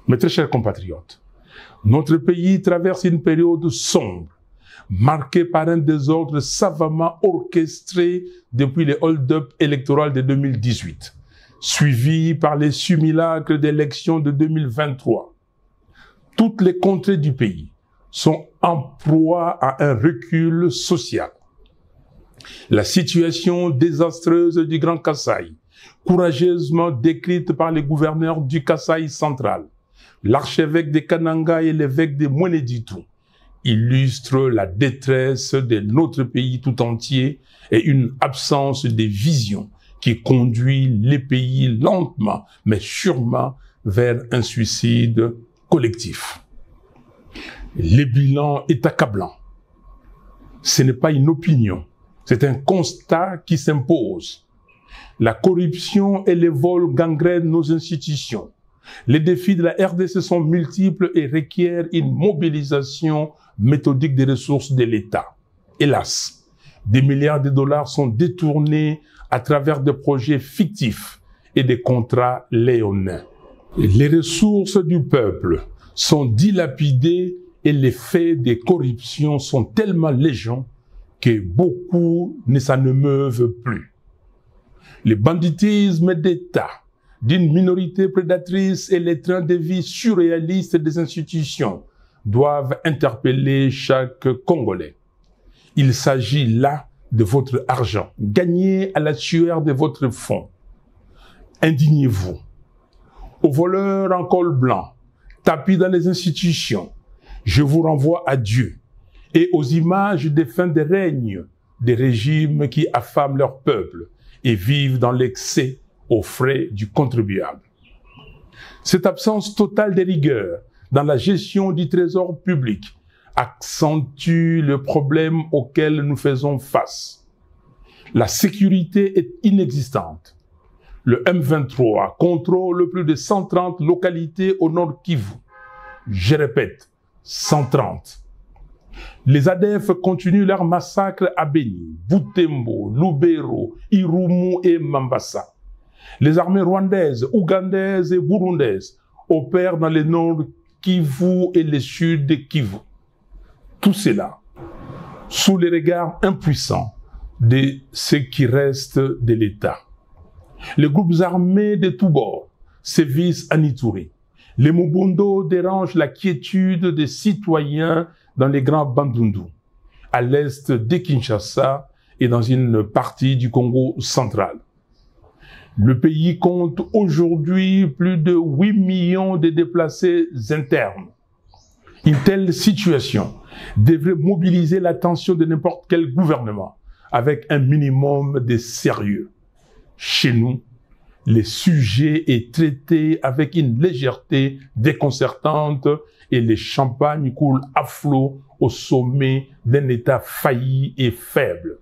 Mes très chers compatriotes, notre pays traverse une période sombre, marquée par un désordre savamment orchestré depuis les hold-up électoraux de 2018, suivi par les simulacres d'élections de 2023. Toutes les contrées du pays sont en proie à un recul social. La situation désastreuse du Grand Kasaï, courageusement décrite par les gouverneurs du Kasaï central, l'archevêque de Kananga et l'évêque de Mweneditu, illustre la détresse de notre pays tout entier et une absence de vision qui conduit les pays lentement mais sûrement vers un suicide collectif. Le bilan est accablant. Ce n'est pas une opinion, c'est un constat qui s'impose. La corruption et les vols gangrènent nos institutions. Les défis de la RDC sont multiples et requièrent une mobilisation méthodique des ressources de l'État. Hélas, des milliards de dollars sont détournés à travers des projets fictifs et des contrats léonins. Les ressources du peuple sont dilapidées et les faits de corruption sont tellement légion que beaucoup ne s'en émeuvent plus. Le banditisme d'État d'une minorité prédatrice et les trains de vie surréalistes des institutions doivent interpeller chaque Congolais. Il s'agit là de votre argent, gagné à la sueur de votre fonds. Indignez-vous. Aux voleurs en col blanc, tapis dans les institutions, je vous renvoie à Dieu et aux images des fins de règne des régimes qui affament leur peuple et vivent dans l'excès aux frais du contribuable. Cette absence totale de rigueur dans la gestion du trésor public accentue le problème auquel nous faisons face. La sécurité est inexistante. Le M23 contrôle plus de 130 localités au nord Kivu. Je répète, 130. Les ADF continuent leur massacre à Beni, Butembo, Lubero, Irumu et Mambasa. Les armées rwandaises, ougandaises et burundaises opèrent dans le nord Kivu et le sud de Kivu. Tout cela sous les regards impuissants de ce qui reste de l'État. Les groupes armés de tous bords sévissent à Ituri. Les Mobundo dérangent la quiétude des citoyens dans les grands Bandundu, à l'est de Kinshasa et dans une partie du Congo central. Le pays compte aujourd'hui plus de 8 millions de déplacés internes. Une telle situation devrait mobiliser l'attention de n'importe quel gouvernement avec un minimum de sérieux. Chez nous, le sujet est traité avec une légèreté déconcertante et les champagnes coulent à flot au sommet d'un État failli et faible.